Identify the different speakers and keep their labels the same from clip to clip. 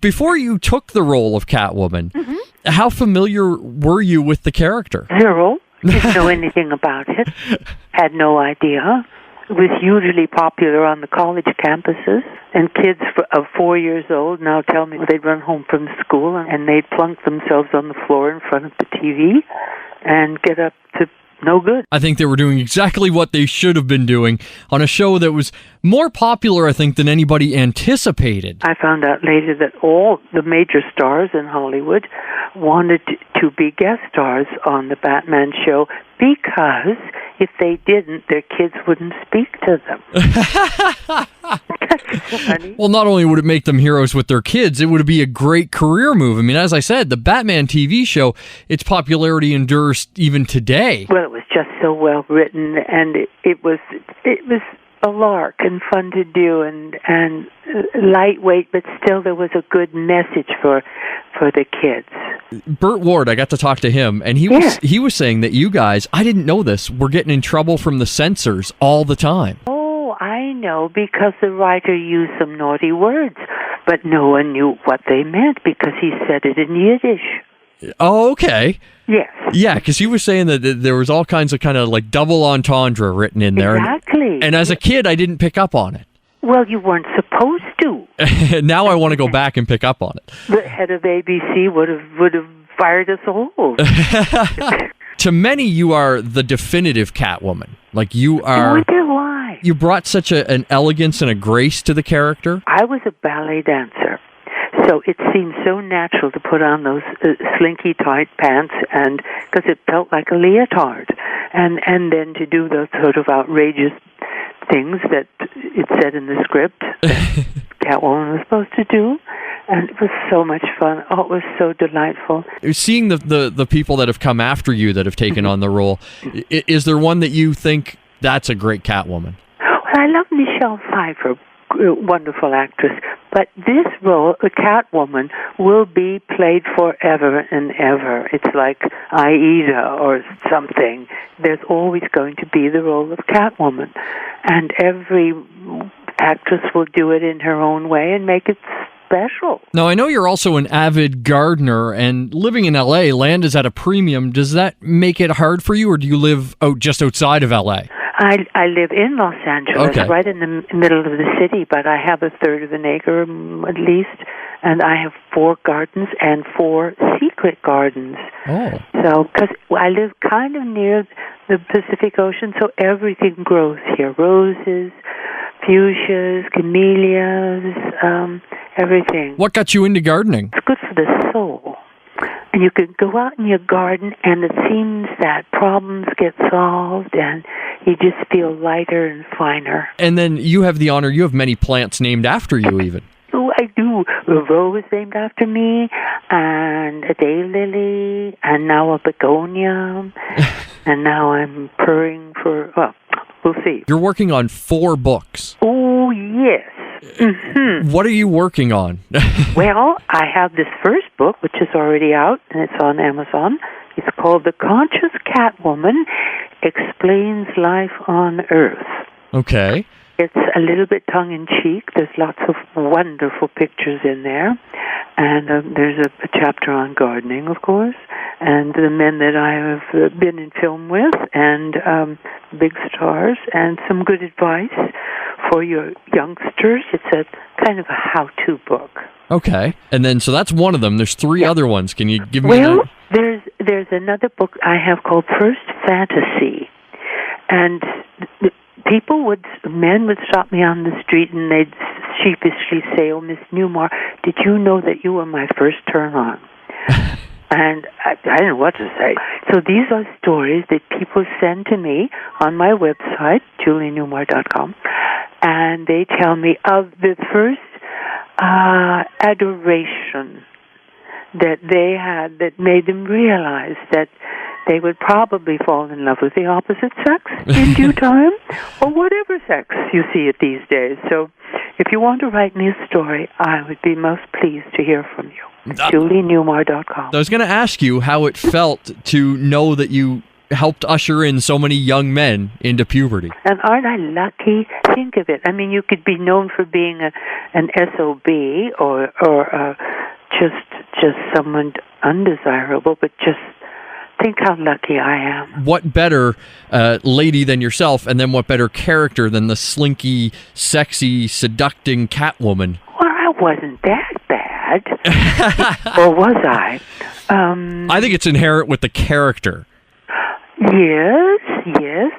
Speaker 1: before you took the role of Catwoman, how familiar were you with the character?
Speaker 2: Zero. Didn't know anything about it. Had no idea. It was hugely popular on the college campuses, and kids of 4 years old now tell me they'd run home from school and they'd plunk themselves on the floor in front of the TV and get up to no good.
Speaker 1: I think they were doing exactly what they should have been doing on a show that was more popular, I think, than anybody anticipated.
Speaker 2: I found out later that all the major stars in Hollywood wanted to be guest stars on the Batman show because if they didn't, their kids wouldn't speak to them. That's funny.
Speaker 1: Well, not only would it make them heroes with their kids, it would be a great career move. I mean, as I said, the Batman TV show, its popularity endures even today.
Speaker 2: Well, it was just so well written, and it was a lark and fun to do, and lightweight, but still there was a good message for the kids.
Speaker 1: Burt Ward, I got to talk to him, and he was saying that you guys, I didn't know this, were getting in trouble from the censors all the time.
Speaker 2: Oh, I know, because the writer used some naughty words, but no one knew what they meant because he said it in Yiddish.
Speaker 1: Oh, okay.
Speaker 2: Yes.
Speaker 1: Yeah, because he was saying that there was all kinds of kind of like double entendre written in there.
Speaker 2: Exactly.
Speaker 1: And as a kid, I didn't pick up on it.
Speaker 2: Well, you weren't supposed to.
Speaker 1: Now I want to go back and pick up on it.
Speaker 2: The head of ABC would have fired us all.
Speaker 1: To many, you are the definitive Catwoman. Like you are.
Speaker 2: Why?
Speaker 1: You brought such an elegance and a grace to the character.
Speaker 2: I was a ballet dancer. So it seemed so natural to put on those slinky tight pants, and because it felt like a leotard, and then to do those sort of outrageous things that it said in the script that Catwoman was supposed to do, and it was so much fun. Oh, it was so delightful.
Speaker 1: Seeing the people that have come after you that have taken on the role, is there one that you think that's a great Catwoman?
Speaker 2: Well, I love Michelle Pfeiffer. Wonderful actress, but this role, the Catwoman, will be played forever and ever. It's like Aida or something. There's always going to be the role of Catwoman, and every actress will do it in her own way and make it special.
Speaker 1: Now, I know you're also an avid gardener, and living in L.A., land is at a premium. Does that make it hard for you, or do you live just outside of L.A.?
Speaker 2: I live in Los Angeles,
Speaker 1: okay,
Speaker 2: right in the middle of the city, but I have a third of an acre at least, and I have 4 gardens and 4 secret gardens.
Speaker 1: Oh.
Speaker 2: So, because I live kind of near the Pacific Ocean, so everything grows here. Roses, fuchsias, camellias, everything.
Speaker 1: What got you into gardening?
Speaker 2: It's good for the soul. And you can go out in your garden, and it seems that problems get solved, and you just feel lighter and finer.
Speaker 1: And then you have the honor, you have many plants named after you even.
Speaker 2: Oh, I do. A rose named after me, and a daylily, and now a begonia, and now I'm purring for, well, we'll see.
Speaker 1: You're working on 4 books.
Speaker 2: Oh, yes. Mm-hmm.
Speaker 1: What are you working on?
Speaker 2: Well, I have this first book, which is already out, and it's on Amazon. It's called The Conscious Catwoman Explains Life on Earth.
Speaker 1: Okay.
Speaker 2: It's a little bit tongue-in-cheek. There's lots of wonderful pictures in there. And there's a chapter on gardening, of course, and the men that I have been in film with, and big stars, and some good advice for your youngsters. It's a kind of a how-to book.
Speaker 1: Okay. And then, so that's one of them. There's 3 other ones. Can you give me
Speaker 2: Well, there's another book I have called First Fantasy. And men would stop me on the street and they'd sheepishly say, "Oh, Miss Newmar, did you know that you were my first turn-on?" And I didn't know what to say. So these are stories that people send to me on my website, julienewmar.com, and they tell me of the first adoration that they had that made them realize that they would probably fall in love with the opposite sex in due time, or whatever sex you see it these days. So if you want to write me a story, I would be most pleased to hear from you. JulieNewmar.com.
Speaker 1: I was going to ask you how it felt to know that you helped usher in so many young men into puberty.
Speaker 2: And aren't I lucky? Think of it. I mean, you could be known for being an SOB or just someone undesirable, but just think how lucky I am.
Speaker 1: What better lady than yourself, and then what better character than the slinky, sexy, seducing Catwoman?
Speaker 2: Well, I wasn't that bad. Or was I?
Speaker 1: I think it's inherent with the character.
Speaker 2: Yes.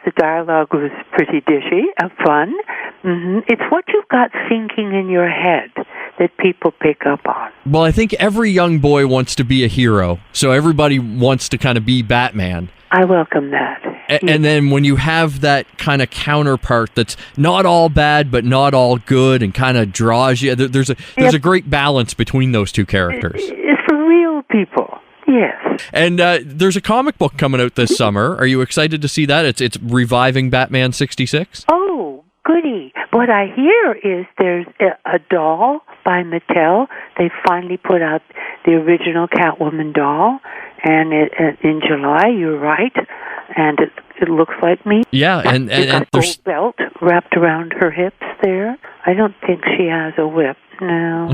Speaker 2: The dialogue was pretty dishy and fun. It's what you've got thinking in your head that people pick up on.
Speaker 1: Well, I think every young boy wants to be a hero, so everybody wants to kind of be Batman.
Speaker 2: I welcome that.
Speaker 1: And then when you have that kind of counterpart that's not all bad but not all good and kind of draws you, there's a great balance between those two characters.
Speaker 2: It's for real people. Yes.
Speaker 1: And there's a comic book coming out this summer. Are you excited to see that? It's reviving Batman 66?
Speaker 2: Oh, goody. What I hear is there's a doll by Mattel. They finally put out the original Catwoman doll, and in July, you're right, and it looks like me.
Speaker 1: Yeah, and
Speaker 2: there's a gold belt wrapped around her hips there. I don't think she has a whip. No.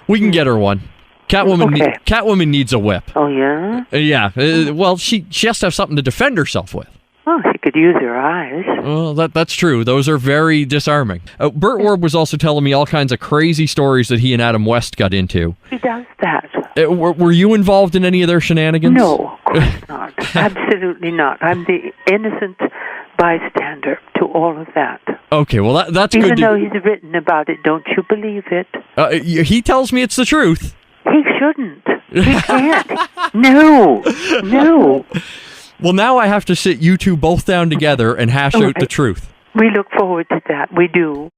Speaker 1: We can get her one. Catwoman needs a whip.
Speaker 2: Oh, yeah?
Speaker 1: Yeah. Well, she has to have something to defend herself with.
Speaker 2: Oh, she could use her eyes.
Speaker 1: Well, that's true. Those are very disarming. Burt Ward was also telling me all kinds of crazy stories that he and Adam West got into.
Speaker 2: He does that.
Speaker 1: Were you involved in any of their shenanigans?
Speaker 2: No, of course not. Absolutely not. I'm the innocent bystander to all of that.
Speaker 1: Okay, well, that's
Speaker 2: Even
Speaker 1: good.
Speaker 2: Even though he's written about it, don't you believe it?
Speaker 1: He tells me it's the truth.
Speaker 2: He shouldn't. He can't. No.
Speaker 1: Well, now I have to sit you two both down together and hash out the truth.
Speaker 2: We look forward to that. We do.